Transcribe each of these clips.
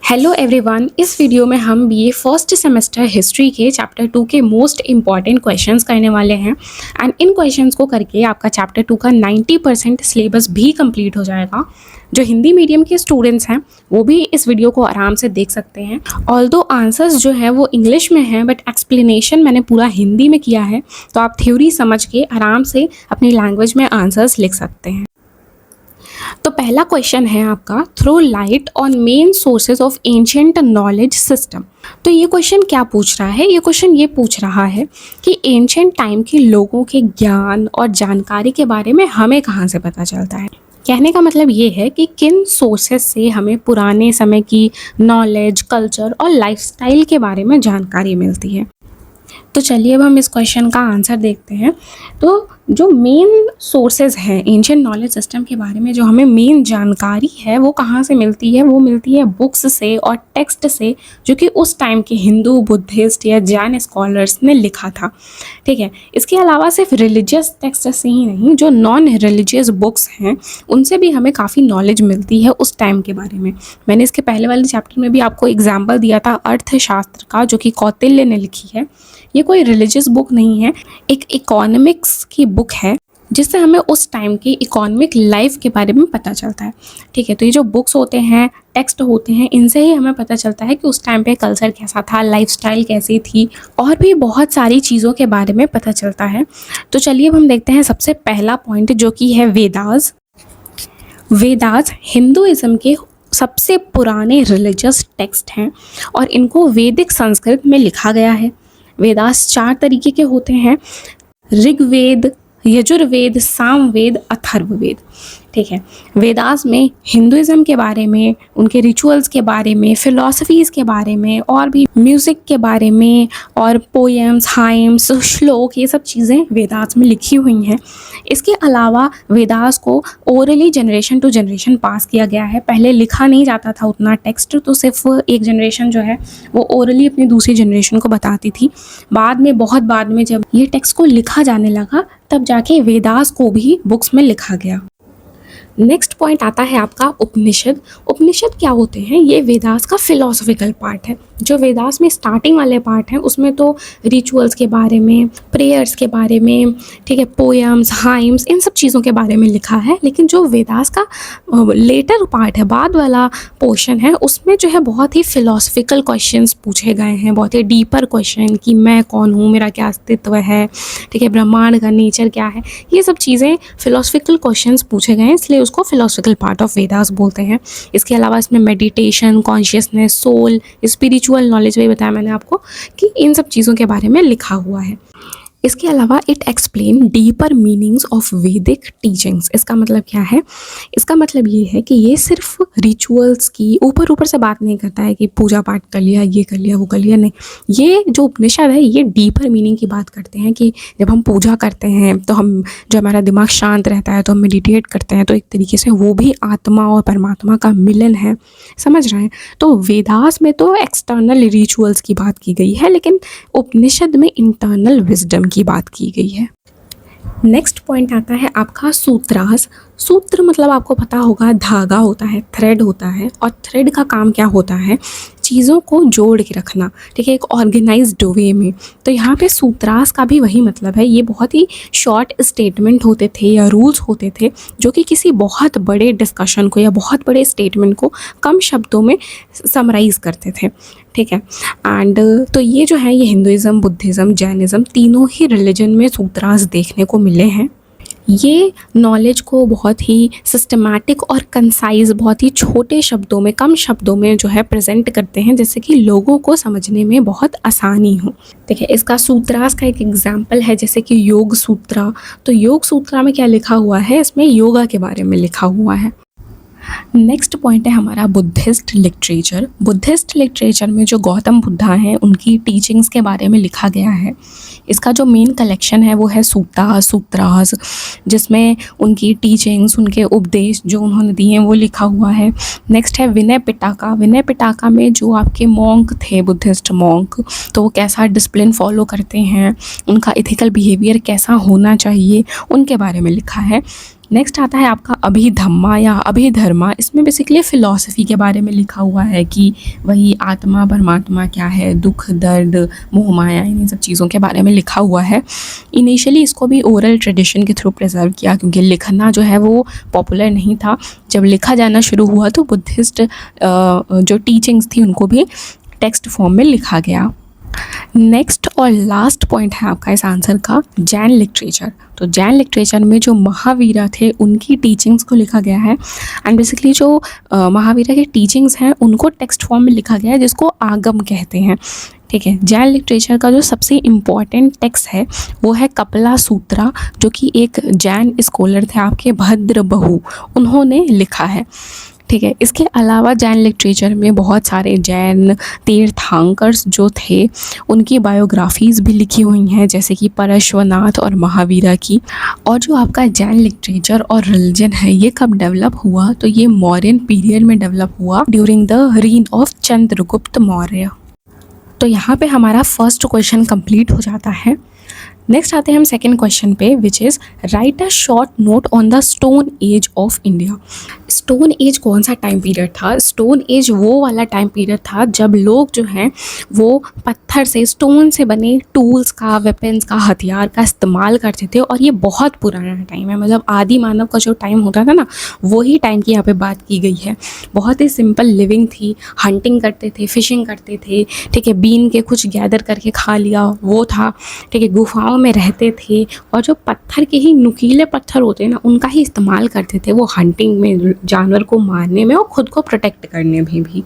Hello everyone, इस video में हम बीए फर्स्ट सेमेस्टर हिस्ट्री के चैप्टर 2 के मोस्ट इम्पॉर्टेंट क्वेश्चंस करने वाले हैं। एंड इन क्वेश्चंस को करके आपका चैप्टर 2 का 90% सिलेबस भी कंप्लीट हो जाएगा। जो हिंदी मीडियम के स्टूडेंट्स हैं वो भी इस वीडियो को आराम से देख सकते हैं। ऑल्दो आंसर्स जो है वो इंग्लिश में हैं, बट एक्सप्लेनेशन मैंने पूरा हिंदी में किया है, तो आप थ्योरी समझ के आराम से अपनी लैंग्वेज में आंसर्स लिख सकते हैं। तो पहला क्वेश्चन है आपका, throw light on main sources of ancient knowledge system. तो ये क्वेश्चन क्या पूछ रहा है? ये क्वेश्चन ये पूछ रहा है कि एंशिएंट टाइम के लोगों के ज्ञान और जानकारी के बारे में हमें कहाँ से पता चलता है। कहने का मतलब ये है कि किन सोर्सेज से हमें पुराने समय की नॉलेज, कल्चर और लाइफस्टाइल के बारे में जानकारी मिलती है। तो चलिए अब हम इस क्वेश्चन का आंसर देखते हैं। तो जो मेन सोर्सेज हैं एंशिएंट नॉलेज सिस्टम के बारे में, जो हमें मेन जानकारी है वो कहाँ से मिलती है? वो मिलती है बुक्स से और टेक्स्ट से, जो कि उस टाइम के हिंदू, बुद्धिस्ट या जैन स्कॉलर्स ने लिखा था। ठीक है, इसके अलावा सिर्फ रिलीजियस टेक्स्ट से ही नहीं, जो नॉन रिलीजियस बुक्स हैं उनसे भी हमें काफ़ी नॉलेज मिलती है उस टाइम के बारे में। मैंने इसके पहले वाले चैप्टर में भी आपको एग्जाम्पल दिया था अर्थशास्त्र का, जो कि कौटिल्य ने लिखी है। ये कोई रिलीजियस बुक नहीं है, एक इकोनॉमिक्स की बुक है जिससे हमें उस टाइम की इकोनॉमिक लाइफ के बारे में पता चलता है। ठीक है, तो ये जो बुक्स होते हैं, टेक्स्ट होते हैं, इनसे ही हमें पता चलता है कि उस टाइम पे कल्चर कैसा था, लाइफस्टाइल कैसी थी, और भी बहुत सारी चीज़ों के बारे में पता चलता है। तो चलिए अब हम देखते हैं सबसे पहला पॉइंट, जो कि है वेदास। वेदास हिंदुइज्म के सबसे पुराने रिलीजियस टेक्स्ट हैं और इनको वैदिक संस्कृत में लिखा गया है। वेदास 4 तरीके के होते हैं: ऋग्वेद, यजुर्वेद, सामवेद, अथर्ववेद। ठीक है, वेदास में हिंदुइज्म के बारे में, उनके रिचुअल्स के बारे में, फिलॉसफीज़ के बारे में, और भी म्यूज़िक के बारे में, और पोएम्स, हाइम्स, श्लोक, ये सब चीज़ें वेदास में लिखी हुई हैं। इसके अलावा वेदास को orally generation to generation pass किया गया है। पहले लिखा नहीं जाता था उतना टेक्स्ट, तो सिर्फ एक जनरेशन जो है वो ओरली अपनी दूसरी जनरेशन को बताती थी। बाद में, बहुत बाद में, जब ये टेक्स्ट को लिखा जाने लगा, तब जाके वेदास को भी बुक्स में लिखा गया। नेक्स्ट पॉइंट आता है आपका उपनिषद। उपनिषद क्या होते हैं? ये वेदास का फिलोसफिकल पार्ट है। जो वेदास में स्टार्टिंग वाले पार्ट हैं उसमें तो रिचुअल्स के बारे में, प्रेयर्स के बारे में, ठीक है, पोएम्स, हाइम्स, इन सब चीज़ों के बारे में लिखा है। लेकिन जो वेदास का लेटर पार्ट है, बाद वाला पोर्शन है, उसमें जो है बहुत ही फिलोसफिकल क्वेश्चंस पूछे गए हैं, बहुत ही डीपर क्वेश्चन कि मैं कौन हूँ, मेरा क्या अस्तित्व है, ठीक है, ब्रह्मांड का नेचर क्या है, ये सब चीज़ें फिलोसफिकल क्वेश्चंस पूछे गए हैं, इसलिए उसको फिलोसफिकल पार्ट ऑफ वेदास बोलते हैं। इसके अलावा इसमें meditation, consciousness, soul, spiritual knowledge भी बताया मैंने आपको कि इन सब चीज़ों के बारे में लिखा हुआ है। इसके अलावा it explain deeper meanings of वैदिक टीचिंग्स। इसका मतलब क्या है? इसका मतलब ये है कि ये सिर्फ रिचुअल्स की ऊपर ऊपर से बात नहीं करता है कि पूजा पाठ कर लिया, ये कर लिया, वो कर लिया, नहीं। ये जो उपनिषद है ये डीपर मीनिंग की बात करते हैं कि जब हम पूजा करते हैं तो हम, जो हमारा दिमाग शांत रहता है, तो हम मेडिटेट करते हैं, तो एक तरीके से वो भी आत्मा और परमात्मा का मिलन है, समझ रहे हैं? तो वेदास में तो एक्सटर्नल रिचुअल्स की बात की गई है, लेकिन उपनिषद में इंटरनल विजडम की बात की गई है। नेक्स्ट पॉइंट आता है आपका सूत्रास। सूत्र मतलब आपको पता होगा, धागा होता है, थ्रेड होता है, और थ्रेड का काम क्या होता है? चीज़ों को जोड़ के रखना, ठीक है, एक ऑर्गेनाइज्ड वे में। तो यहाँ पे सूत्रास का भी वही मतलब है। ये बहुत ही शॉर्ट स्टेटमेंट होते थे या रूल्स होते थे, जो कि किसी बहुत बड़े डिस्कशन को या बहुत बड़े स्टेटमेंट को कम शब्दों में समराइज़ करते थे। ठीक है, एंड तो ये जो है, ये हिंदुइज़्म, बुद्धिज़्म, जैनिज़्म, तीनों ही रिलीजन में सूत्रास देखने को मिले हैं। ये नॉलेज को बहुत ही सिस्टमैटिक और कंसाइज, बहुत ही छोटे शब्दों में, कम शब्दों में जो है प्रेजेंट करते हैं, जैसे कि लोगों को समझने में बहुत आसानी हो। ठीक है, इसका सूत्रास का एक एग्जाम्पल है जैसे कि योग सूत्रा। तो योग सूत्रा में क्या लिखा हुआ है? इसमें योगा के बारे में लिखा हुआ है। नेक्स्ट पॉइंट है हमारा बुद्धिस्ट लिटरेचर। बुद्धिस्ट लिटरेचर में जो गौतम बुद्धा हैं उनकी टीचिंग्स के बारे में लिखा गया है। इसका जो मेन कलेक्शन है वो है सूता, सूत्रास, जिसमें उनकी टीचिंग्स, उनके उपदेश जो उन्होंने दिए हैं वो लिखा हुआ है। नेक्स्ट है विनय पिटका। विनय पिटका में जो आपके मॉन्क थे, बुद्धिस्ट मॉन्क, तो वो कैसा डिसिप्लिन फॉलो करते हैं, उनका इथिकल बिहेवियर कैसा होना चाहिए, उनके बारे में लिखा है। नेक्स्ट आता है आपका अभिधम्मा या अभिधर्मा। इसमें बेसिकली फ़िलॉसफ़ी के बारे में लिखा हुआ है कि वही आत्मा परमात्मा क्या है, दुख दर्द मोह माया, इन सब चीज़ों के बारे में लिखा हुआ है। इनिशियली इसको भी ओरल ट्रेडिशन के थ्रू प्रिजर्व किया, क्योंकि लिखना जो है वो पॉपुलर नहीं था। जब लिखा जाना शुरू हुआ तो बुद्धिस्ट जो टीचिंग्स थी उनको भी टेक्स्ट फॉर्म में लिखा गया। नेक्स्ट और लास्ट पॉइंट है आपका इस आंसर का, जैन लिटरेचर। तो जैन लिटरेचर में जो महावीरा थे उनकी टीचिंग्स को लिखा गया है। एंड बेसिकली जो महावीरा के टीचिंग्स हैं उनको टेक्स्ट फॉर्म में लिखा गया है, जिसको आगम कहते हैं। ठीक है, जैन लिटरेचर का जो सबसे इम्पॉर्टेंट टेक्स्ट है वो है कपिला सूत्रा, जो कि एक जैन स्कॉलर थे आपके भद्र बहु, उन्होंने लिखा है। ठीक है, इसके अलावा जैन लिटरेचर में बहुत सारे जैन तीर्थंकर्स जो थे उनकी बायोग्राफीज़ भी लिखी हुई हैं, जैसे कि परश्वनाथ और महावीरा की। और जो आपका जैन लिटरेचर और रिलीजन है ये कब डेवलप हुआ, तो ये मौर्यन पीरियड में डेवलप हुआ during the reign of Chandragupta Maurya. तो यहाँ पे हमारा फर्स्ट क्वेश्चन कंप्लीट हो जाता है। नेक्स्ट आते हैं हम सेकेंड क्वेश्चन पे, which is right a short note on the stone age of India. Stone age कौन सा टाइम पीरियड था? स्टोन एज वो वाला टाइम पीरियड था जब लोग जो हैं वो पत्थर से, स्टोन से बने टूल्स का, वेपन्स का, हथियार का इस्तेमाल करते थे। और ये बहुत पुराना टाइम है, मतलब आदि मानव का जो टाइम होता था ना, वही टाइम की यहाँ पे बात की गई है। बहुत ही सिंपल लिविंग थी, हंटिंग करते थे, फिशिंग करते थे। ठीक है, बीन के कुछ गैदर करके खा लिया वो था। ठीक है, गुफाओं में रहते थे और जो पत्थर के ही नुकीले पत्थर होते हैं ना उनका ही इस्तेमाल करते थे वो हंटिंग में, जानवर को मारने में और ख़ुद को प्रोटेक्ट करने में भी।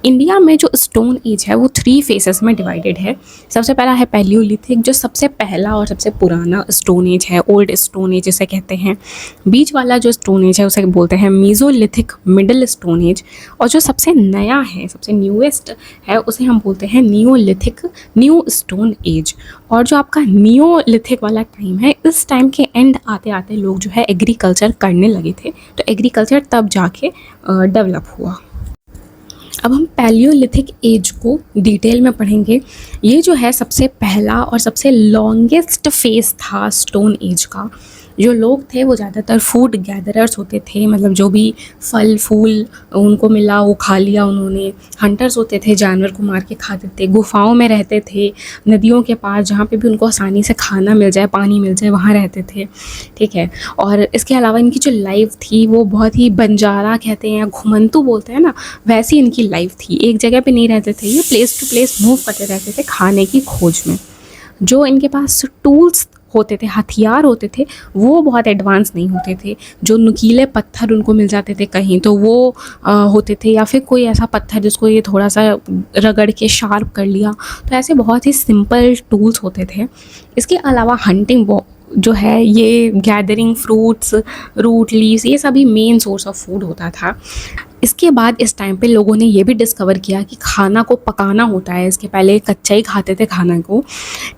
इंडिया में जो स्टोन एज है वो 3 फेसेस में डिवाइडेड है। सबसे पहला है पैलियोलिथिक, जो सबसे पहला और सबसे पुराना स्टोन एज है, ओल्ड स्टोन एज जिसे कहते हैं। बीच वाला जो स्टोन एज है उसे बोलते हैं मीज़ोलिथिक, मिडिल स्टोन एज। और जो सबसे नया है, सबसे न्यूएस्ट है, उसे हम बोलते हैं नियोलिथिक, न्यू स्टोन एज। और जो आपका नियोलिथिक वाला टाइम है, इस टाइम के एंड आते आते लोग जो है एग्रीकल्चर करने लगे थे, तो एग्रीकल्चर तब जाके डेवलप हुआ। अब हम पैलियोलिथिक एज को डिटेल में पढ़ेंगे। ये जो है सबसे पहला और सबसे लॉन्गेस्ट फेज था स्टोन एज का। जो लोग थे वो ज़्यादातर फूड गैदरर्स होते थे, मतलब जो भी फल फूल उनको मिला वो खा लिया उन्होंने। हंटर्स होते थे, जानवर को मार के खाते थे। गुफाओं में रहते थे, नदियों के पास जहाँ पे भी उनको आसानी से खाना मिल जाए, पानी मिल जाए, वहाँ रहते थे। ठीक है, और इसके अलावा इनकी जो लाइफ थी वो बहुत ही बंजारा कहते हैं या घुमंतू बोलते हैं ना, वैसी इनकी लाइफ थी। एक जगह पे नहीं रहते थे, ये प्लेस टू प्लेस मूव करते रहते थे खाने की खोज में। जो इनके पास टूल्स होते थे, हथियार होते थे, वो बहुत एडवांस नहीं होते थे। जो नुकीले पत्थर उनको मिल जाते थे कहीं तो वो होते थे, या फिर कोई ऐसा पत्थर जिसको ये थोड़ा सा रगड़ के शार्प कर लिया, तो ऐसे बहुत ही सिंपल टूल्स होते थे। इसके अलावा हंटिंग जो है, ये गैदरिंग फ्रूट्स, रूट लीव्स, ये सभी मेन सोर्स ऑफ फूड होता था। इसके बाद इस टाइम पे लोगों ने ये भी डिस्कवर किया कि खाना को पकाना होता है। इसके पहले कच्चा ही खाते थे खाना को।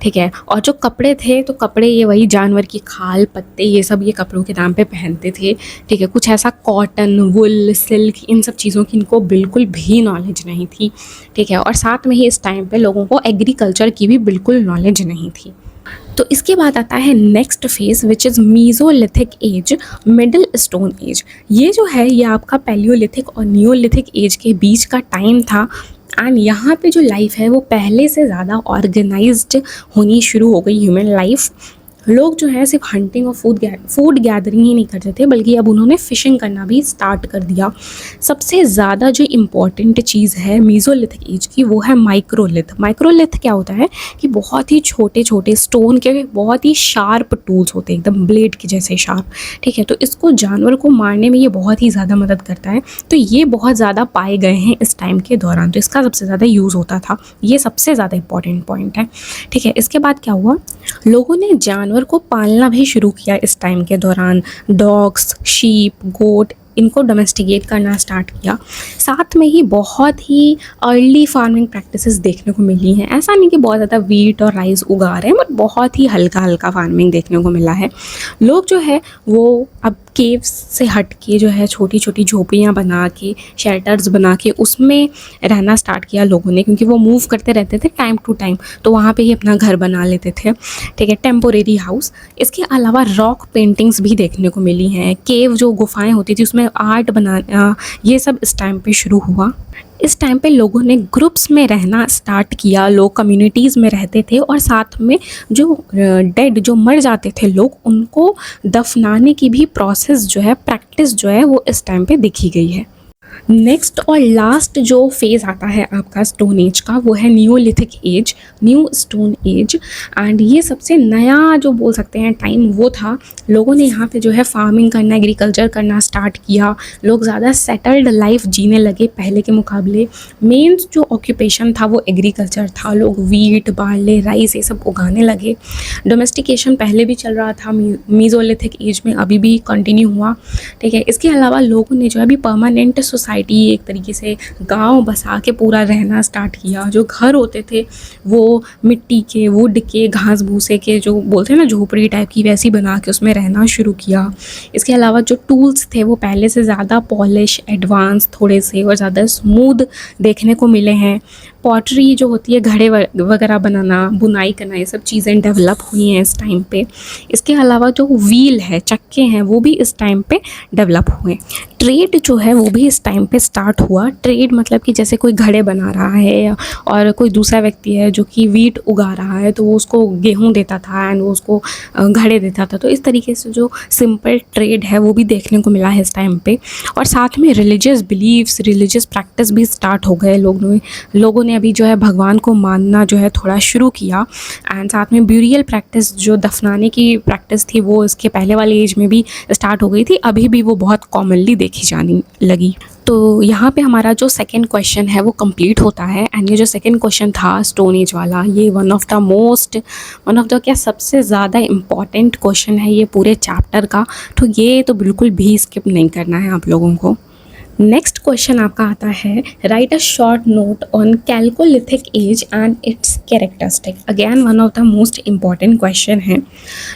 ठीक है, और जो कपड़े थे तो कपड़े ये वही जानवर की खाल, पत्ते, ये सब ये कपड़ों के नाम पे पहनते थे। ठीक है, कुछ ऐसा कॉटन, वुल, सिल्क, इन सब चीज़ों की इनको बिल्कुल भी नॉलेज नहीं थी। ठीक है, और साथ में ही इस टाइम पे लोगों को एग्रीकल्चर की भी बिल्कुल नॉलेज नहीं थी। तो इसके बाद आता है next phase which is Mesolithic age, middle stone age. ये जो है ये आपका पैलियोलिथिक और नियोलिथिक एज के बीच का टाइम था। एंड यहाँ पे जो लाइफ है वो पहले से ज़्यादा ऑर्गेनाइज्ड होनी शुरू हो गई, ह्यूमन लाइफ। लोग जो है सिर्फ हंटिंग और फूड गैदरिंग ही नहीं करते थे, बल्कि अब उन्होंने फ़िशिंग करना भी स्टार्ट कर दिया। सबसे ज़्यादा जो इम्पॉर्टेंट चीज़ है मीज़ोलिथिक एज की वो है माइक्रोलिथ। माइक्रोलिथ क्या होता है कि बहुत ही छोटे छोटे स्टोन के बहुत ही शार्प टूल्स होते हैं, एकदम ब्लेड के जैसे शार्प। ठीक है, तो इसको जानवर को मारने में ये बहुत ही ज़्यादा मदद करता है। तो ये बहुत ज़्यादा पाए गए हैं इस टाइम के दौरान, तो इसका सबसे ज़्यादा यूज़ होता था। ये सबसे ज़्यादा इंपॉर्टेंट पॉइंट है। ठीक है, इसके बाद क्या हुआ, लोगों ने जानवर को पालना भी शुरू किया इस टाइम के दौरान। डॉग्स, शीप, गोट, इनको डोमेस्टिकेट करना स्टार्ट किया। साथ में ही बहुत ही अर्ली फार्मिंग प्रैक्टिसेस देखने को मिली हैं। ऐसा नहीं कि बहुत ज़्यादा वीट और राइस उगा रहे हैं, बट बहुत ही हल्का हल्का फार्मिंग देखने को मिला है। लोग जो है वो अब केव्स से हट के जो है छोटी छोटी झोपड़ियाँ बना के, शेल्टर्स बना के उसमें रहना स्टार्ट किया लोगों ने, क्योंकि वो मूव करते रहते थे टाइम टू टाइम, तो वहाँ पे ही अपना घर बना लेते थे, ठीक है, टेम्पोरेरी हाउस। इसके अलावा रॉक पेंटिंग्स भी देखने को मिली हैं, केव जो गुफाएं होती थी उसमें आर्ट बना, ये सब इस टाइम पे शुरू हुआ। इस टाइम पे लोगों ने ग्रुप्स में रहना स्टार्ट किया, लोग कम्युनिटीज़ में रहते थे, और साथ में जो डेड जो मर जाते थे लोग, उनको दफनाने की भी प्रोसेस जो है, प्रैक्टिस जो है, वो इस टाइम पे देखी गई है। नेक्स्ट और लास्ट जो फेज़ आता है आपका स्टोन एज का, वो है neolithic age, new stone age. And ये सबसे नया जो बोल सकते हैं टाइम वो था, लोगों ने यहाँ पे जो है फार्मिंग करना, एग्रीकल्चर करना स्टार्ट किया, लोग ज़्यादा सेटल्ड लाइफ जीने लगे पहले के मुकाबले। मेन जो ऑक्यूपेशन था वो एग्रीकल्चर था, लोग वीट, बार्ले, राइस ये सब उगाने लगे। डोमेस्टिकेशन पहले भी चल रहा था, मीज़ोलिथिक एज में अभी भी कंटिन्यू हुआ, ठीक है। इसके अलावा लोगों ने जो है अभी परमानेंट सोसाइटी, एक तरीके से गांव बसा के पूरा रहना स्टार्ट किया। जो घर होते थे वो मिट्टी के, वुड के, घास भूसे के, जो बोलते हैं ना झोपड़ी टाइप की, वैसी बना के उसमें रहना शुरू किया। इसके अलावा जो टूल्स थे वो पहले से ज़्यादा पॉलिश, एडवांस थोड़े से और ज़्यादा स्मूथ देखने को मिले हैं। पॉटरी जो होती है, घड़े वगैरह बनाना, बुनाई करना, ये सब चीज़ें डेवलप हुई हैं इस टाइम पे। इसके अलावा जो व्हील है, चक्के हैं, वो भी इस टाइम पे डेवलप हुए। ट्रेड जो है वो भी इस टाइम पे स्टार्ट हुआ। ट्रेड मतलब कि जैसे कोई घड़े बना रहा है और कोई दूसरा व्यक्ति है जो कि वीट उगा रहा है, तो वो उसको गेहूँ देता था एंड वो उसको घड़े देता था। तो इस तरीके से जो सिंपल ट्रेड है वो भी देखने को मिला है इस टाइम पे। और साथ में रिलीजियस बिलीव्स, रिलीजियस प्रैक्टिस भी स्टार्ट हो गए। लोगों ने अभी जो है भगवान को मानना जो है थोड़ा शुरू किया। एंड साथ में ब्यूरियल प्रैक्टिस, जो दफनाने की प्रैक्टिस थी, वो इसके पहले वाले एज में भी स्टार्ट हो गई थी, अभी भी वो बहुत कॉमनली देखी जाने लगी। तो यहाँ पे हमारा जो सेकंड क्वेश्चन है वो कंप्लीट होता है। एंड ये जो सेकंड क्वेश्चन था स्टोन एज वाला, ये वन ऑफ द क्या सबसे ज़्यादा इम्पॉर्टेंट क्वेश्चन है ये पूरे चैप्टर का, तो ये तो बिल्कुल भी स्किप नहीं करना है आप लोगों को। नेक्स्ट क्वेश्चन आपका आता है, write a short note on chalcolithic age and its characteristic. Again one of the most important question है।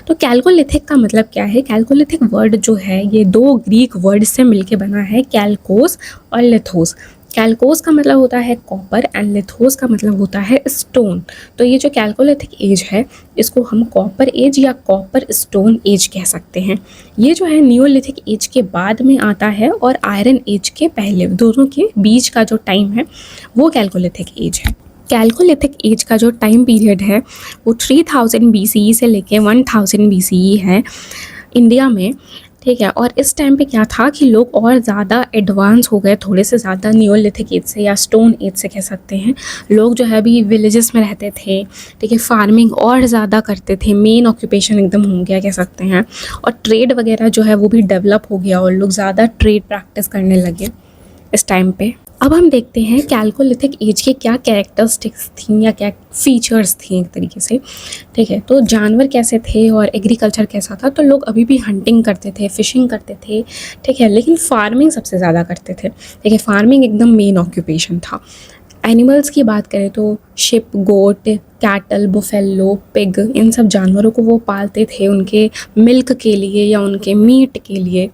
तो कैल्कोलिथिक का मतलब क्या है? कैल्कोलिथिक वर्ड जो है ये दो ग्रीक वर्ड से मिलके बना है, कैल्कोस और लिथोस। कैल्कोस का मतलब होता है कॉपर एंड लिथोस का मतलब होता है स्टोन। तो ये जो कैल्कोलिथिक एज है इसको हम कॉपर एज या कॉपर स्टोन एज कह सकते हैं। ये जो है नियोलिथिक एज के बाद में आता है और आयरन एज के पहले, दोनों के बीच का जो टाइम है वो कैल्कोलिथिक एज है। कैल्कोलिथिक एज का जो टाइम पीरियड है वो 3000 BCE से लेके 1000 BCE है इंडिया में, ठीक है। और इस टाइम पे क्या था कि लोग और ज़्यादा एडवांस हो गए, थोड़े से ज़्यादा नियोलिथिक एज से या स्टोन एज से कह सकते हैं। लोग जो है अभी विलेजेस में रहते थे, ठीक है, फार्मिंग और ज़्यादा करते थे, मेन ऑक्यूपेशन एकदम हो गया कह सकते हैं। और ट्रेड वगैरह जो है वो भी डेवलप हो गया और लोग ज़्यादा ट्रेड प्रैक्टिस करने लगे इस टाइम पे। अब हम देखते हैं कैल्कोलिथिक एज के क्या कैरेक्टरिस्टिक्स थी या क्या फीचर्स थी एक तरीके से, ठीक है। तो जानवर कैसे थे और एग्रीकल्चर कैसा था? तो लोग अभी भी हंटिंग करते थे, फिशिंग करते थे, ठीक है, लेकिन फार्मिंग सबसे ज़्यादा करते थे, ठीक है। फार्मिंग एकदम मेन ऑक्यूपेशन था। एनिमल्स की बात करें तो शिप, गोट, कैटल, बुफेलो, पिग, इन सब जानवरों को वो पालते थे उनके मिल्क के लिए या उनके मीट के लिए,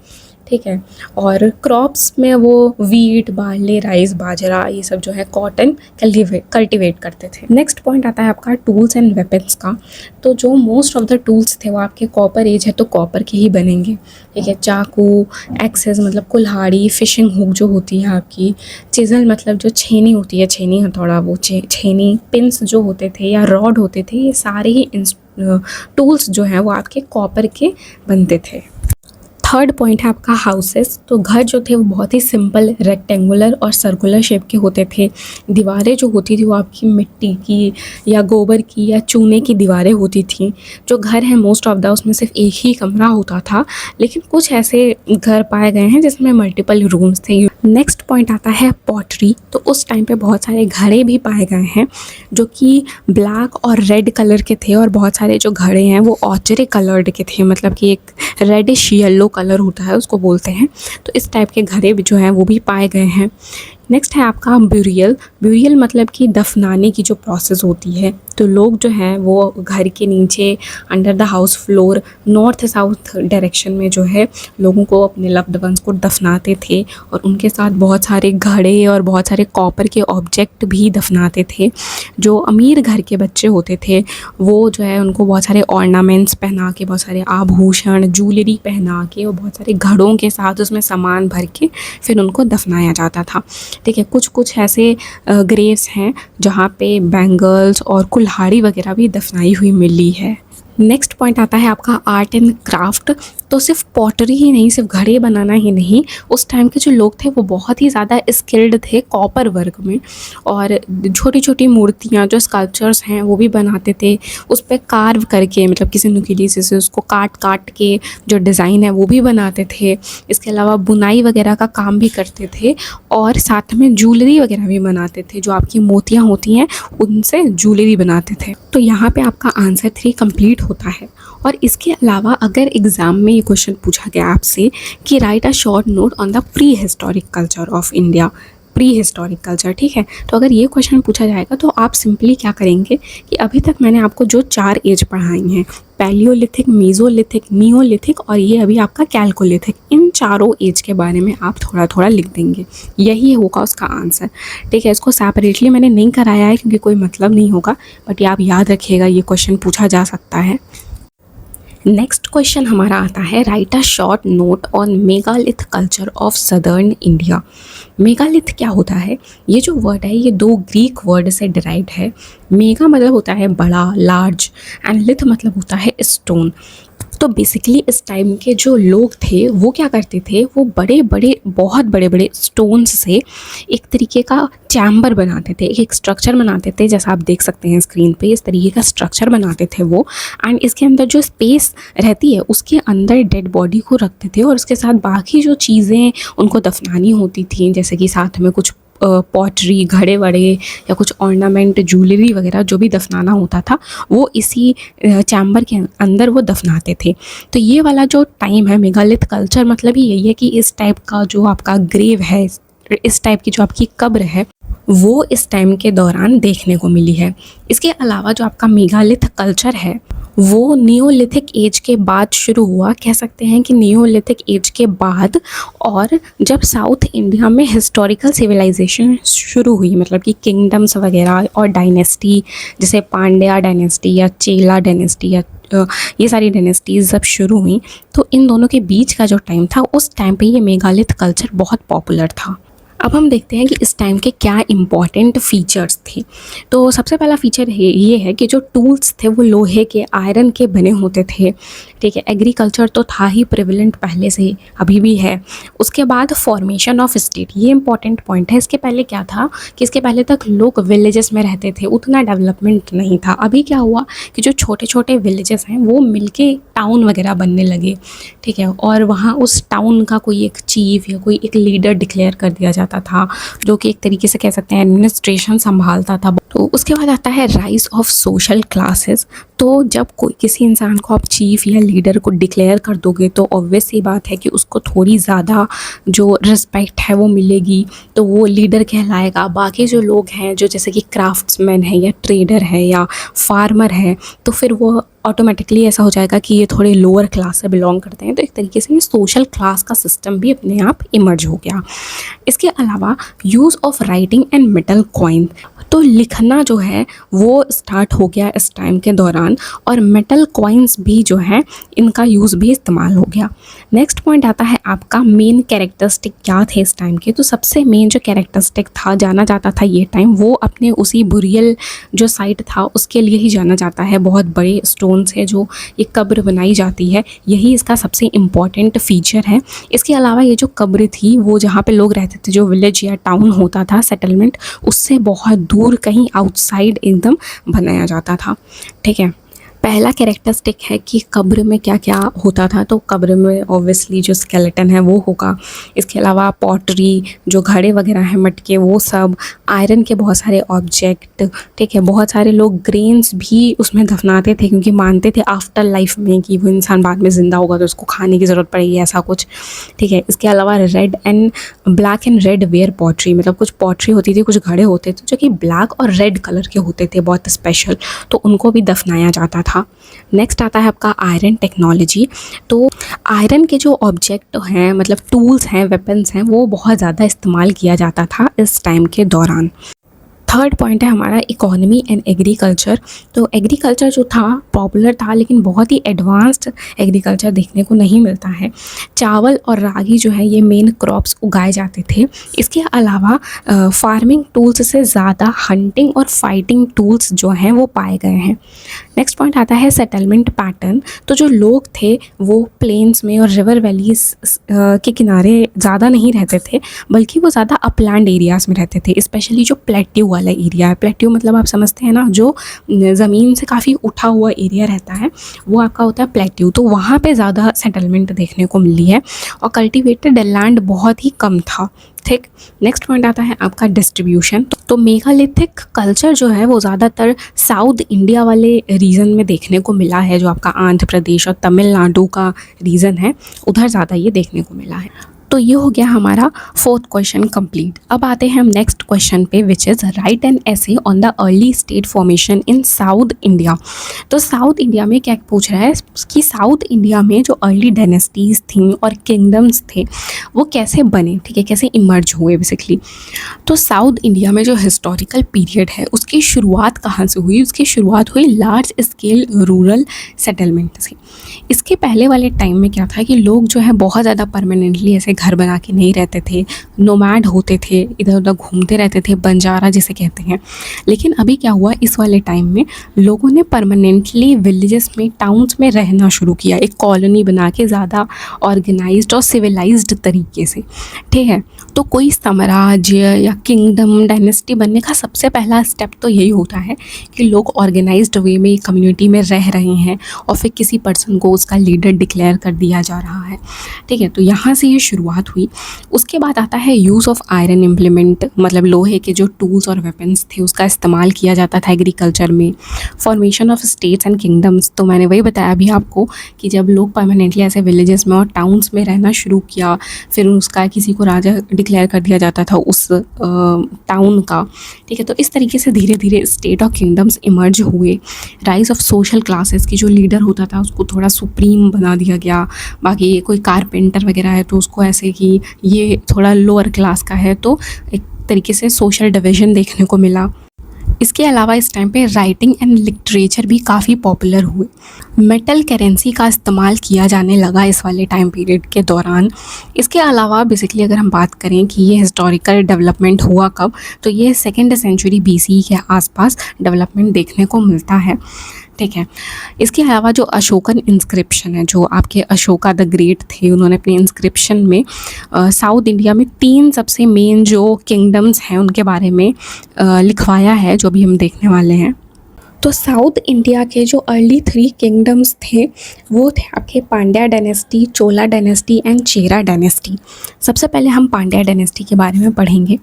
ठीक है। और क्रॉप्स में वो वीट, बार्ले, राइस, बाजरा, ये सब जो है कॉटन कल्टिवेट करते थे। नेक्स्ट पॉइंट आता है आपका टूल्स एंड वेपन्स का। तो जो मोस्ट ऑफ द टूल्स थे वो आपके कॉपर एज है तो कॉपर के ही बनेंगे, ठीक है। चाकू, एक्सेस मतलब कुल्हाड़ी, फिशिंग हुक जो होती है आपकी, चिजल मतलब जो छेनी होती है, छेनी हथौड़ा, वो छेनी, पिंस जो होते थे या रॉड होते थे, ये सारे ही टूल्स जो हैं वो आपके कॉपर के बनते थे। थर्ड पॉइंट है आपका हाउसेस। तो घर जो थे वो बहुत ही सिंपल, रेक्टेंगुलर और सर्कुलर शेप के होते थे। दीवारें जो होती थी वो आपकी मिट्टी की या गोबर की या चूने की दीवारें होती थी। जो घर है मोस्ट ऑफ द उसमें सिर्फ एक ही कमरा होता था, लेकिन कुछ ऐसे घर पाए गए हैं जिसमें मल्टीपल रूम्स थे। नेक्स्ट पॉइंट आता है पॉटरी। तो उस टाइम पे बहुत सारे घड़े भी पाए गए हैं जो कि ब्लैक और रेड कलर के थे, और बहुत सारे जो घड़े हैं वो ऑचरे कलर्ड के थे, मतलब कि एक रेडिश येलो कलर होता है उसको बोलते हैं। तो इस टाइप के घड़े भी जो हैं वो भी पाए गए हैं। नेक्स्ट है आपका ब्यूरियल। ब्यूरियल मतलब कि दफनाने की जो प्रोसेस होती है, तो लोग जो हैं वो घर के नीचे under the house floor north south direction में जो है लोगों को, अपने लव्ड वंस को दफनाते थे, और उनके साथ बहुत सारे घड़े और बहुत सारे कॉपर के ऑब्जेक्ट भी दफनाते थे। जो अमीर घर के बच्चे होते थे वो जो है उनको बहुत सारे ऑर्नामेंट्स पहना के, बहुत सारे आभूषण ज्वेलरी पहना के और बहुत सारे घड़ों के साथ उसमें सामान भर के फिर उनको दफनाया जाता था। ठीक है, कुछ कुछ ऐसे ग्रेव्स हैं जहाँ पे बैंगल्स और कुल्हाड़ी वगैरह भी दफनाई हुई मिली है। नेक्स्ट पॉइंट आता है आपका आर्ट एंड क्राफ्ट। तो सिर्फ पॉटरी ही नहीं, सिर्फ घड़े बनाना ही नहीं, उस टाइम के जो लोग थे वो बहुत ही ज़्यादा स्किल्ड थे कॉपर वर्क में, और छोटी छोटी मूर्तियाँ जो स्कल्पचर्स हैं वो भी बनाते थे, उस पर कार्व करके, मतलब किसी नुकीली से उसको काट काट के जो डिज़ाइन है वो भी बनाते थे। इसके अलावा बुनाई वगैरह का काम भी करते थे, और साथ में ज्वेलरी वगैरह भी बनाते थे, जो आपकी मोतियाँ होती हैं उनसे ज्वेलरी बनाते थे। तो यहाँ पे आपका आंसर 3 कंप्लीट होता है। और इसके अलावा अगर एग्ज़ाम में ये क्वेश्चन पूछा गया आपसे कि right a short note on the pre historic culture of India, pre historic culture, ठीक है, तो अगर ये क्वेश्चन पूछा जाएगा तो आप सिंपली क्या करेंगे कि अभी तक मैंने आपको जो 4 एज पढ़ाई हैं, पैलियोलिथिक, मीज़ोलिथिक, नियोलिथिक और ये अभी आपका कैल्कोलिथिक, इन चारों एज के बारे में आप थोड़ा थोड़ा लिख देंगे, यही होगा उसका आंसर। ठीक है, इसको सेपरेटली मैंने नहीं कराया है क्योंकि कोई मतलब नहीं होगा, बट ये आप याद रखिएगा, ये क्वेश्चन पूछा जा सकता है। नेक्स्ट क्वेश्चन हमारा आता है write a short note on megalith culture of southern India. Megalith क्या होता है? ये जो वर्ड है ये 2 ग्रीक वर्ड से डिराइव्ड है। मेगा मतलब होता है बड़ा, लार्ज, एंड लिथ मतलब होता है स्टोन। तो बेसिकली इस टाइम के जो लोग थे वो क्या करते थे, वो बड़े बड़े, बहुत बड़े बड़े स्टोन्स से एक तरीके का चैम्बर बनाते थे, एक स्ट्रक्चर बनाते थे, जैसा आप देख सकते हैं स्क्रीन पे, इस तरीके का स्ट्रक्चर बनाते थे वो। एंड इसके अंदर जो स्पेस रहती है उसके अंदर डेड बॉडी को रखते थे, और उसके साथ बाकी जो चीज़ें उनको दफनानी होती थी, जैसे कि साथ में कुछ पॉटरी, घड़े वड़े या कुछ ऑर्नामेंट, ज्वेलरी वगैरह जो भी दफनाना होता था वो इसी चैम्बर के अंदर वो दफनाते थे। तो ये वाला जो टाइम है मेगालिथ कल्चर, मतलब ही यही है कि इस टाइप का जो आपका ग्रेव है, इस टाइप की जो आपकी कब्र है वो इस टाइम के दौरान देखने को मिली है। इसके अलावा जो आपका मेगालिथ कल्चर है वो नियोलिथिक एज के बाद शुरू हुआ, कह सकते हैं कि नियोलिथिक एज के बाद, और जब साउथ इंडिया में हिस्टोरिकल सिविलाइजेशन शुरू हुई, मतलब कि किंगडम्स वगैरह और डायनेस्टी, जैसे पांड्या डायनेस्टी या चेला डायनेस्टी या ये सारी डायनेस्टीज़ जब शुरू हुई, तो इन दोनों के बीच का जो टाइम था उस टाइम पे ये मेगालिथ कल्चर बहुत पॉपुलर था। अब हम देखते हैं कि इस टाइम के क्या इम्पॉर्टेंट फ़ीचर्स थे। तो सबसे पहला फ़ीचर ये है कि जो टूल्स थे वो लोहे के, आयरन के बने होते थे। ठीक है, एग्रीकल्चर तो था ही प्रिवलेंट पहले से ही, अभी भी है। उसके बाद फॉर्मेशन ऑफ स्टेट, ये इंपॉर्टेंट पॉइंट है। इसके पहले क्या था कि इसके पहले तक लोग विलेजेस में रहते थे, उतना डेवलपमेंट नहीं था। अभी क्या हुआ कि जो छोटे छोटे विलेजेस हैं वो मिलके टाउन वगैरह बनने लगे। ठीक है, और वहाँ उस टाउन का कोई एक चीफ या कोई एक लीडर डिक्लेयर कर दिया जाता था, जो कि एक तरीके से कह सकते हैं एडमिनिस्ट्रेशन संभालता था। तो उसके बाद आता है राइज ऑफ सोशल क्लासेस। तो जब कोई किसी इंसान को आप चीफ या लीडर को डिक्लेयर कर दोगे तो ऑब्वियस सी बात है कि उसको थोड़ी ज़्यादा जो रिस्पेक्ट है वो मिलेगी, तो वो लीडर कहलाएगा। बाकी जो लोग हैं जो जैसे कि क्राफ्ट्समैन है या ट्रेडर है या फार्मर है, तो फिर वो ऑटोमेटिकली ऐसा हो जाएगा कि ये थोड़े लोअर क्लास से बिलोंग करते हैं। तो एक तरीके से ये सोशल क्लास का सिस्टम भी अपने आप इमर्ज हो गया। इसके अलावा use of writing and metal coin, तो लिखना जो है वो स्टार्ट हो गया इस टाइम के दौरान, और मेटल कॉइन्स भी जो है इनका यूज़ भी इस्तेमाल हो गया। नेक्स्ट पॉइंट आता है आपका मेन कैरेक्टरिस्टिक क्या थे इस टाइम के। तो सबसे मेन जो कैरेक्टरिस्टिक था, जाना जाता था ये टाइम, वो अपने उसी बुरियल जो साइट था उसके लिए ही जाना जाता है। बहुत बड़े स्टोन से जो ये कब्र बनाई जाती है, यही इसका सबसे इम्पॉर्टेंट फीचर है। इसके अलावा ये जो कब्र थी वो जहाँ पे लोग रहते थे, जो विलेज या टाउन होता था सेटलमेंट, उससे बहुत दूर कहीं आउटसाइड एकदम बनाया जाता था। ठीक है, पहला कैरेक्टरिस्टिक है कि कब्र में क्या क्या होता था। तो कब्र में ऑब्वियसली जो स्केलेटन है वो होगा। इसके अलावा पॉटरी, जो घड़े वगैरह हैं, मटके, वो सब, आयरन के बहुत सारे ऑब्जेक्ट, ठीक है। बहुत सारे लोग ग्रेन्स भी उसमें दफनाते थे क्योंकि मानते थे आफ्टर लाइफ में कि वो इंसान बाद में ज़िंदा होगा तो उसको खाने की ज़रूरत पड़ेगी, ऐसा कुछ, ठीक है। इसके अलावा red and black and red ware pottery, मतलब कुछ पॉटरी होती थी, कुछ घड़े होते थे जो कि ब्लैक और रेड कलर के होते थे, बहुत स्पेशल, तो उनको भी दफनाया जाता था। नेक्स्ट आता है आपका आयरन टेक्नोलॉजी। तो आयरन के जो ऑब्जेक्ट हैं, मतलब टूल्स हैं, वेपन्स हैं, वो बहुत ज़्यादा इस्तेमाल किया जाता था इस टाइम के दौरान। थर्ड पॉइंट है हमारा इकोनॉमी एंड एग्रीकल्चर। तो एग्रीकल्चर जो था पॉपुलर था, लेकिन बहुत ही एडवांस्ड एग्रीकल्चर देखने को नहीं मिलता है। चावल और रागी जो है ये मेन क्रॉप्स उगाए जाते थे। इसके अलावा फार्मिंग टूल्स से ज़्यादा हंटिंग और फाइटिंग टूल्स जो हैं वो पाए गए हैं। नेक्स्ट पॉइंट आता है सेटलमेंट पैटर्न। तो जो लोग थे वो प्लेन्स में और रिवर वैलीज के किनारे ज़्यादा नहीं रहते थे, बल्कि वो ज़्यादा अपलैंड एरियाज़ में रहते थे। स्पेशली जो प्लेट्यू वाला एरिया है, प्लेट्यू मतलब आप समझते हैं ना, जो ज़मीन से काफ़ी उठा हुआ एरिया रहता है, वो आपका होता है प्लेट्यू। तो वहाँ पे ज़्यादा सेटलमेंट देखने को मिली है और कल्टिवेटेड लैंड बहुत ही कम था, ठीक। नेक्स्ट पॉइंट आता है आपका डिस्ट्रीब्यूशन। तो मेगालिथिक कल्चर जो है वो ज़्यादातर साउथ इंडिया वाले रीजन में देखने को मिला है, जो आपका आंध्र प्रदेश और तमिलनाडु का रीजन है, उधर ज़्यादा ये देखने को मिला है। तो ये हो गया हमारा फोर्थ क्वेश्चन कंप्लीट। अब आते हैं हम नेक्स्ट क्वेश्चन पे, which is right an essay on the early state formation in south India. तो साउथ इंडिया में क्या पूछ रहा है कि साउथ इंडिया में जो अर्ली डायनेस्टीज़ थी और किंगडम्स थे वो कैसे बने, ठीक है, कैसे इमर्ज हुए बेसिकली। तो साउथ इंडिया में जो हिस्टोरिकल पीरियड है उसकी शुरुआत कहाँ से हुई? उसकी शुरुआत हुई लार्ज स्केल रूरल सेटलमेंट से। इसके पहले वाले टाइम में क्या था कि लोग जो है बहुत ज़्यादा परमानेंटली ऐसे घर बना के नहीं रहते थे, नोमैड होते थे, इधर उधर घूमते रहते थे, बंजारा जिसे कहते हैं। लेकिन अभी क्या हुआ, इस वाले टाइम में लोगों ने परमानेंटली विलेजेस में, टाउन्स में रहना शुरू किया, एक कॉलोनी बना के ज़्यादा ऑर्गेनाइज्ड और सिविलाइज्ड तरीके से, ठीक है। तो कोई साम्राज्य या किंगडम, डायनेस्टी बनने का सबसे पहला स्टेप तो यही होता है कि लोग ऑर्गेनाइज्ड वे में कम्युनिटी में रह रहे हैं और फिर किसी पर्सन को उसका लीडर डिक्लेयर कर दिया जा रहा है, ठीक है। तो यहाँ से ये शुरुआत हुई। उसके बाद आता है यूज़ ऑफ आयरन इम्प्लीमेंट, मतलब लोहे के जो टूल्स और वेपन्स थे उसका इस्तेमाल किया जाता था एग्रीकल्चर में। Formation of states and kingdoms, तो मैंने वही बताया अभी आपको कि जब लोग परमानेंटली ऐसे विलेजेस में और टाउन्स में रहना शुरू किया, फिर उसका किसी को राजा डिक्लेयर कर दिया जाता था उस टाउन का, ठीक है। तो इस तरीके से धीरे धीरे स्टेट और किंगडम्स इमर्ज हुए। राइज ऑफ सोशल क्लासेस की जो लीडर होता था उसको थोड़ा सुप्रीम बना दिया गया। बाकी कोई कारपेंटर वगैरह है तो उसको ऐसे कि ये थोड़ा लोअर क्लास का है, तो एक तरीके से सोशल डिवीज़न देखने को मिला। इसके अलावा इस टाइम पे राइटिंग एंड लिटरेचर भी काफ़ी पॉपुलर हुए। मेटल करेंसी का इस्तेमाल किया जाने लगा इस वाले टाइम पीरियड के दौरान। इसके अलावा बेसिकली अगर हम बात करें कि ये हिस्टोरिकल डेवलपमेंट हुआ कब, तो ये 2nd सेंचुरी BC के आसपास डेवलपमेंट देखने को मिलता है, ठीक है। इसके अलावा जो अशोकन इंस्क्रिप्शन है, जो आपके अशोका द ग्रेट थे, उन्होंने अपने इंस्क्रिप्शन में साउथ इंडिया में 3 सबसे मेन जो किंगडम्स हैं उनके बारे में लिखवाया है, जो भी हम देखने वाले हैं। तो साउथ इंडिया के जो अर्ली 3 किंगडम्स थे वो थे आपके Pandya dynasty, Chola dynasty and Chera dynasty. सबसे पहले हम पांड्या डायनेस्टी के बारे में पढ़ेंगे।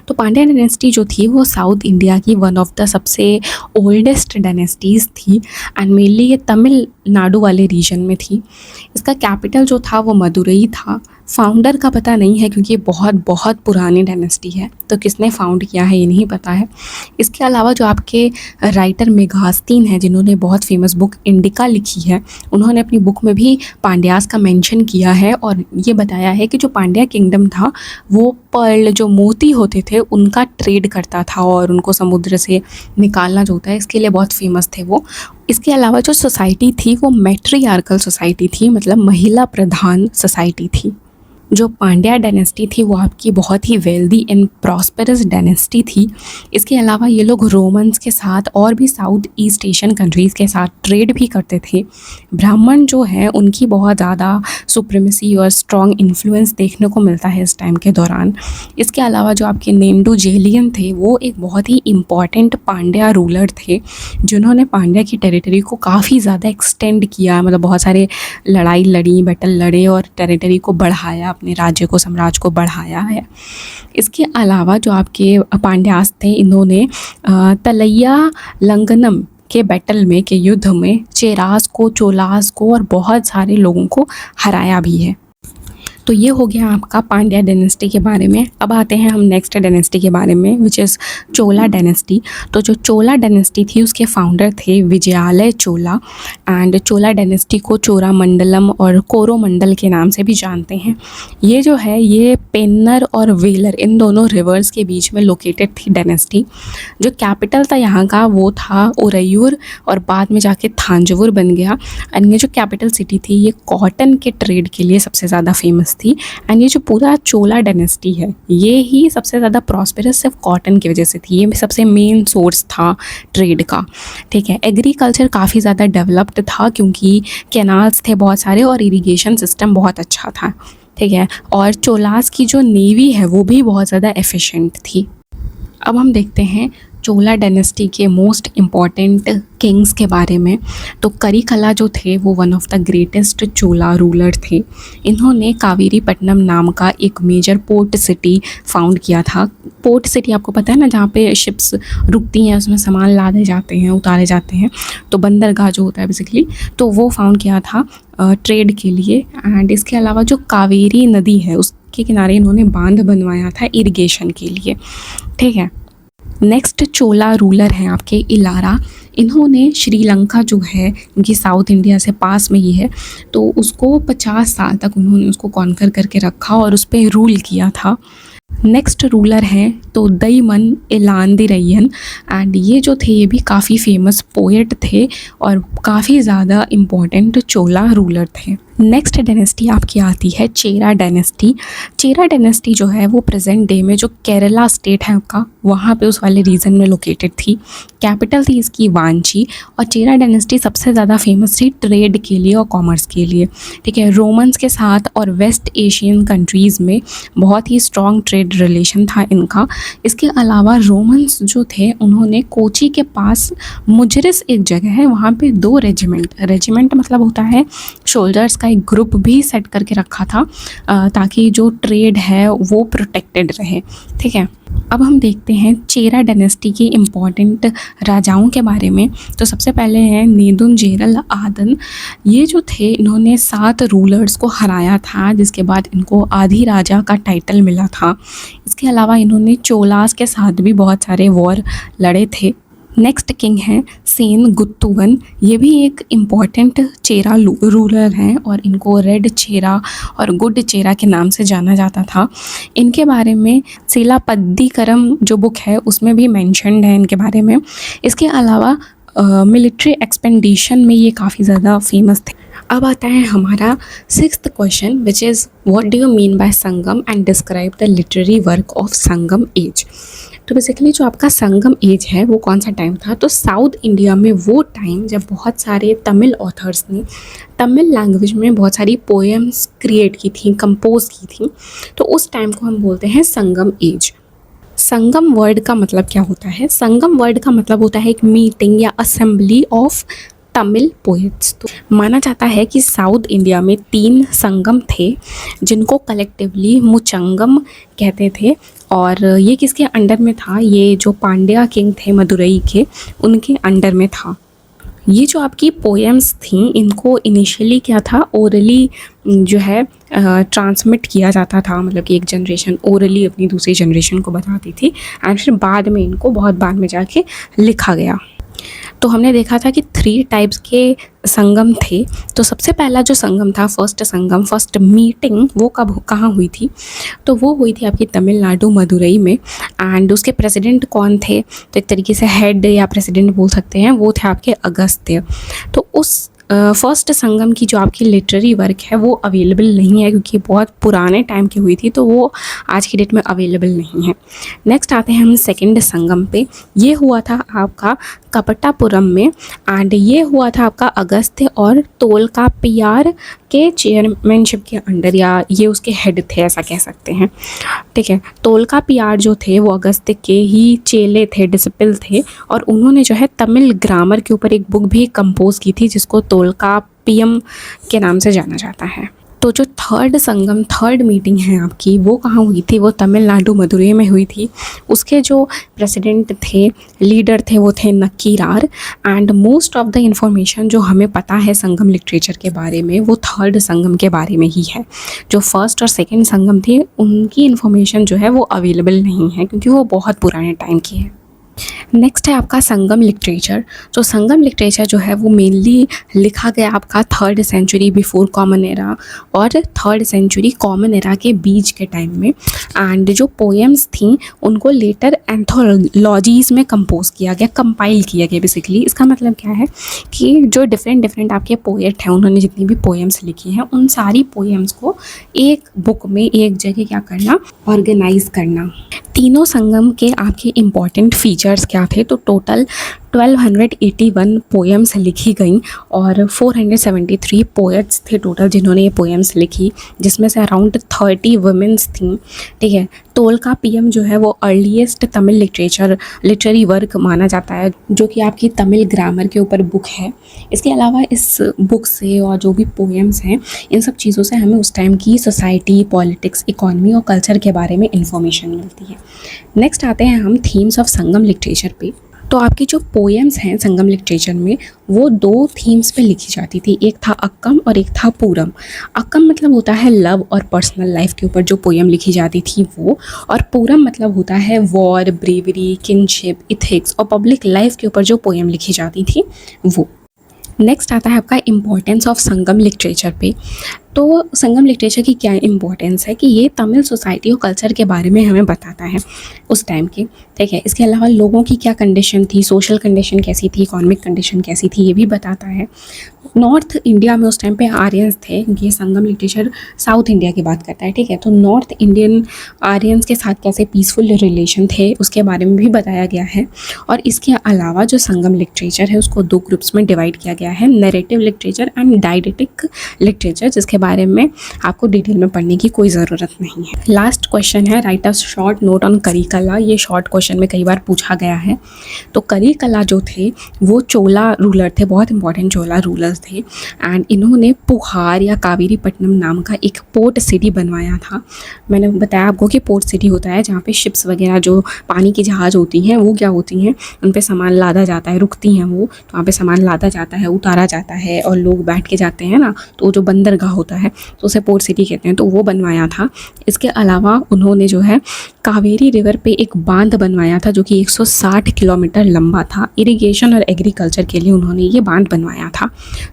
तो पांड्या डायनेस्टी जो थी वो साउथ इंडिया की वन ऑफ द सबसे ओल्डेस्ट डायनेस्टीज़ थी एंड मेनली ये तमिलनाडु वाले रीजन में थी। इसका कैपिटल जो था वो मदुरई था। फाउंडर का पता नहीं है क्योंकि ये बहुत बहुत पुरानी डायनेस्टी है, तो किसने फाउंड किया है ये नहीं पता है। इसके अलावा जो आपके राइटर मेघास्तीन हैं, जिन्होंने बहुत फेमस बुक इंडिका लिखी है, उन्होंने अपनी बुक में भी पांड्यास का मेंशन किया है और ये बताया है कि जो पांड्या किंगडम था वो पर्ल, जो मोती होते थे, उनका ट्रेड करता था और उनको समुद्र से निकालना जो होता है इसके लिए बहुत फेमस थे वो। इसके अलावा जो सोसाइटी थी वो मैट्रियार्कल सोसाइटी थी, मतलब महिला प्रधान सोसाइटी थी। जो पांड्या डायनेस्टी थी वो आपकी बहुत ही वेल्दी एंड प्रॉस्पेरस डायनेस्टी थी। इसके अलावा ये लोग रोमन्स के साथ और भी साउथ ईस्ट एशियन कंट्रीज़ के साथ ट्रेड भी करते थे। ब्राह्मण जो है उनकी बहुत ज़्यादा सुप्रीमेसी और स्ट्रॉन्ग इन्फ्लुएंस देखने को मिलता है इस टाइम के दौरान। इसके अलावा जो आपके नेंडू-जेलियन थे वो एक बहुत ही इम्पॉर्टेंट पांड्या रूलर थे, जिन्होंने पांड्या की टेरिटरी को काफ़ी ज़्यादा एक्सटेंड किया, मतलब बहुत सारे लड़ाई लड़ी, बैटल लड़े और टेरिटरी को बढ़ाया, अपने राज्य को, साम्राज्य को बढ़ाया है। इसके अलावा जो आपके पांड्यास थे, इन्होंने तलैया लंगनम के बैटल में, के युद्ध में चेरास को, चोलास को और बहुत सारे लोगों को हराया भी है। तो ये हो गया आपका पांड्या डायनेस्टी के बारे में। अब आते हैं हम नेक्स्ट डायनेस्टी के बारे में, विच इज़ चोला डायनेस्टी। तो जो चोला डायनेस्टी थी उसके फाउंडर थे विजयालय चोला, एंड चोला डायनेस्टी को चोरा मंडलम और कोरोमंडल के नाम से भी जानते हैं। ये जो है ये पेन्नर और वेलर इन दोनों रिवर्स के बीच में लोकेटेड थी डायनेस्टी। जो कैपिटल था यहाँ का वो था उरैयूर और बाद में जाके थांजवुर बन गया। एंड ये जो कैपिटल सिटी थी ये कॉटन के ट्रेड के लिए सबसे ज़्यादा फेमस थी। एंड ये जो पूरा चोला डायनेस्टी है ये ही सबसे ज़्यादा प्रॉस्पेरस सिर्फ कॉटन की वजह से थी। ये सबसे मेन सोर्स था ट्रेड का, ठीक है। एग्रीकल्चर काफ़ी ज़्यादा डेवलप्ड था क्योंकि कैनाल्स थे बहुत सारे और इरिगेशन सिस्टम बहुत अच्छा था, ठीक है। और चोलास की जो नेवी है वो भी बहुत ज़्यादा एफिशिएंट थी। अब हम देखते हैं चोला डायनेस्टी के मोस्ट इम्पॉर्टेंट किंग्स के बारे में। तो करिकला जो थे वो one of the greatest Chola ruler थे। इन्होंने कावेरीपट्टनम नाम का एक मेजर पोर्ट सिटी फाउंड किया था। पोर्ट सिटी आपको पता है ना, जहाँ पे शिप्स रुकती हैं, उसमें सामान लादे जाते हैं, उतारे जाते हैं, तो बंदरगाह जो होता है बेसिकली, तो वो फाउंड किया था ट्रेड के लिए। एंड इसके अलावा जो कावेरी नदी है उसके किनारे इन्होंने बांध बनवाया था इरिगेशन के लिए, ठीक है। नेक्स्ट चोला रूलर हैं आपके इलारा। इन्होंने श्रीलंका जो है इनकी साउथ इंडिया से पास में ही है, तो उसको 50 साल तक उन्होंने उसको कॉन्कर करके रखा और उस पर रूल किया था। नेक्स्ट रूलर हैं तो दईमन इलांदिरयन, एंड ये जो थे ये भी काफ़ी फेमस पोएट थे और काफ़ी ज़्यादा इम्पॉर्टेंट चोला रूलर थे। नेक्स्ट डायनेस्टी आपकी आती है चेरा डायनेस्टी। चेरा डायनेस्टी जो है वो प्रेजेंट डे में जो केरला स्टेट है आपका, वहाँ पे उस वाले रीजन में लोकेटेड थी। कैपिटल थी इसकी वांची। और चेरा डायनेस्टी सबसे ज़्यादा फेमस थी ट्रेड के लिए और कॉमर्स के लिए, ठीक है। रोमन्स के साथ और वेस्ट एशियन कंट्रीज़ में बहुत ही स्ट्रॉन्ग ट्रेड रिलेशन था इनका। इसके अलावा रोमन्स जो थे उन्होंने कोची के पास मुजरिस एक जगह है, वहाँ पे 2 रेजिमेंट मतलब होता है सोल्जर्स का एक ग्रुप भी सेट करके रखा था ताकि जो ट्रेड है वो प्रोटेक्टेड रहे, ठीक है। अब हम देखते हैं चेरा डायनेस्टी के इम्पॉर्टेंट राजाओं के बारे में। तो सबसे पहले हैं नेदुनजेरल आदन। ये जो थे इन्होंने 7 रूलर्स को हराया था, जिसके बाद इनको आधी राजा का टाइटल मिला था। इसके अलावा इन्होंने चोलास के साथ भी बहुत सारे वॉर लड़े थे। नेक्स्ट किंग हैं सेन गुत्तुवन। ये भी एक इम्पॉर्टेंट चेरा रूलर हैं और इनको रेड चेरा और गुड चेरा के नाम से जाना जाता था। इनके बारे में सिलापद्दीकरम जो बुक है उसमें भी मेंशन्ड है इनके बारे में। इसके अलावा मिलिट्री एक्सपेंडिशन में ये काफ़ी ज़्यादा फेमस थे। अब आता है हमारा 6th question, which is what do you mean by Sangam and describe the literary work of Sangam age. तो बेसिकली जो आपका संगम एज है वो कौन सा टाइम था, तो साउथ इंडिया में वो टाइम जब बहुत सारे तमिल ऑथर्स ने तमिल लैंग्वेज में बहुत सारी पोएम्स क्रिएट की थी, कंपोज की थी, तो उस टाइम को हम बोलते हैं संगम एज। संगम वर्ड का मतलब क्या होता है, संगम वर्ड का मतलब होता है एक मीटिंग या असेंबली ऑफ तमिल पोएट्स। तो माना जाता है कि साउथ इंडिया में 3 संगम थे जिनको कलेक्टिवली मुचंगम कहते थे, और ये किसके अंडर में था, ये जो पांड्या किंग थे मदुरई के उनके अंडर में था। ये जो आपकी पोएम्स थी इनको इनिशियली क्या था, ओरली जो है ट्रांसमिट किया जाता था, मतलब कि एक जनरेशन ओरली अपनी दूसरी जनरेशन को बताती थी, एंड फिर बाद में इनको बहुत बाद में जाके लिखा गया। तो हमने देखा था कि 3 टाइप्स के संगम थे। तो सबसे पहला जो संगम था, फर्स्ट मीटिंग, वो कहाँ हुई थी, तो वो हुई थी आपकी तमिलनाडु मदुरई में। एंड उसके प्रेसिडेंट कौन थे, तो एक तरीके से हेड या प्रेसिडेंट बोल सकते हैं, वो थे आपके अगस्त्य। तो उस फर्स्ट संगम की जो आपकी लिटरेरी वर्क है वो अवेलेबल नहीं है, क्योंकि बहुत पुराने टाइम की हुई थी, तो वो आज की डेट में अवेलेबल नहीं है। नेक्स्ट आते हैं हम सेकंड संगम पे। ये हुआ था आपका कपटापुरम में, एंड ये हुआ था आपका अगस्त्य और तोलकापियार के चेयरमैनशिप के अंडर, या ये उसके हेड थे ऐसा कह सकते हैं। ठीक है, तोलकापियार जो थे वो अगस्त्य के ही चेले थे, डिसिपल थे, और उन्होंने जो है तमिल ग्रामर के ऊपर एक बुक भी कंपोज की थी जिसको तोलकापियम के नाम से जाना जाता है। तो जो थर्ड संगम, थर्ड मीटिंग है आपकी, वो कहाँ हुई थी? वो तमिलनाडु मदुरई में हुई थी। उसके जो प्रेसिडेंट थे, लीडर थे, वो थे Nakkeerar. And most of the information जो हमें पता है संगम लिटरेचर के बारे में, वो थर्ड संगम के बारे में ही है। जो फर्स्ट और सेकेंड संगम थे उनकी इन्फॉर्मेशन जो है वो अवेलेबल नहीं है, क्योंकि वो बहुत पुराने टाइम की है। नेक्स्ट है आपका संगम लिटरेचर। जो संगम लिटरेचर जो है वो मेनली लिखा गया आपका 3rd century before common era और 3rd सेंचुरी कॉमन एरा के बीच के टाइम में। एंड जो पोएम्स थी उनको लेटर एंथोलॉजीज़ में कंपोज किया गया, कंपाइल किया गया बेसिकली। इसका मतलब क्या है कि जो डिफरेंट आपके पोएट हैं, उन्होंने जितनी भी पोएम्स लिखी हैं उन सारी पोएम्स को एक बुक में एक जगह क्या करना, ऑर्गेनाइज करना। तीनों संगम के आपके इम्पॉर्टेंट फीचर्स क्या थे? तो टोटल 1281 पोएम्स लिखी गई और 473 पोएट्स थे टोटल जिन्होंने ये पोएम्स लिखी, जिसमें से अराउंड 30 वुमेंस थी। ठीक है, तोलकापियम जो है वो अर्लीस्ट तमिल लिटरेरी वर्क माना जाता है, जो कि आपकी तमिल ग्रामर के ऊपर बुक है। इसके अलावा इस बुक से और जो भी पोएम्स हैं, इन सब चीज़ों से हमें उस टाइम की सोसाइटी, पॉलिटिक्स, इकोनॉमी और कल्चर के बारे में इंफॉर्मेशन मिलती है। नेक्स्ट आते हैं हम थीम्स ऑफ संगम लिटरेचर पे। तो आपकी जो पोएम्स हैं संगम लिटरेचर में, वो 2 थीम्स पे लिखी जाती थी। एक था अक्कम और एक था पूरम। अक्कम मतलब होता है लव और पर्सनल लाइफ के ऊपर जो पोएम लिखी जाती थी वो, और पूरम मतलब होता है वॉर, ब्रेवरी, किनशिप, इथिक्स और पब्लिक लाइफ के ऊपर जो पोएम लिखी जाती थी वो। नेक्स्ट आता है आपका इम्पोर्टेंस ऑफ संगम लिटरेचर पे। तो संगम लिटरेचर की क्या इम्पोर्टेंस है कि ये तमिल सोसाइटी और कल्चर के बारे में हमें बताता है उस टाइम की। ठीक है, इसके अलावा लोगों की क्या कंडीशन थी, सोशल कंडीशन कैसी थी, इकोनॉमिक कंडीशन कैसी थी, ये भी बताता है। नॉर्थ इंडिया में उस टाइम पे आर्यंस थे, क्योंकि ये संगम लिटरेचर साउथ इंडिया की बात करता है। ठीक है, तो नॉर्थ इंडियन आर्यंस के साथ कैसे पीसफुल रिलेशन थे उसके बारे में भी बताया गया है। और इसके अलावा जो संगम लिटरेचर है उसको 2 ग्रुप्स में डिवाइड किया गया है, नैरेटिव लिटरेचर एंड डायडेटिक लिटरेचर, जिसके बारे में आपको डिटेल में पढ़ने की कोई ज़रूरत नहीं है। लास्ट क्वेश्चन है, write a short note on Karikala. ये शॉर्ट क्वेश्चन में कई बार पूछा गया है। तो करिकला जो थे वो चोला रूलर थे, बहुत इंपॉर्टेंट चोला रूलर्स थे। एंड इन्होंने पुहार या कावेरीपट्टनम नाम का एक पोर्ट सिटी बनवाया था। मैंने बताया आपको कि पोर्ट सिटी होता है जहाँ पे शिप्स वगैरह, जो पानी की जहाज़ होती हैं, वो क्या होती हैं, उन पे सामान लादा जाता है, रुकती हैं वो, तो वहाँ पे सामान लादा जाता है, उतारा जाता है और लोग बैठ के जाते हैं ना, तो जो बंदरगाह होता है तो उसे पोर्ट सिटी कहते हैं, तो वो बनवाया था। इसके अलावा उन्होंने जो है कावेरी रिवर पे एक बांध बनवाया था जो कि 160 किलोमीटर लंबा था। इरिगेशन और एग्रीकल्चर के लिए उन्होंने ये बांध बनवाया था,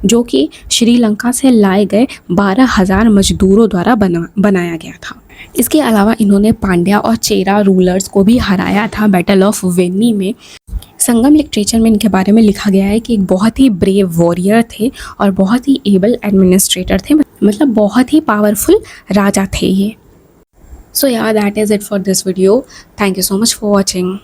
जो कि श्रीलंका से लाए गए 12,000 मजदूरों द्वारा बनाया गया था। इसके अलावा इन्होंने पांड्या और चेरा रूलर्स को भी हराया था बैटल ऑफ वेन्नी में। संगम लिटरेचर में इनके बारे में लिखा गया है कि एक बहुत ही ब्रेव वॉरियर थे और बहुत ही एबल एडमिनिस्ट्रेटर थे, मतलब बहुत ही पावरफुल राजा थे ये। सो यार, that is it for this video. Thank you so much for watching.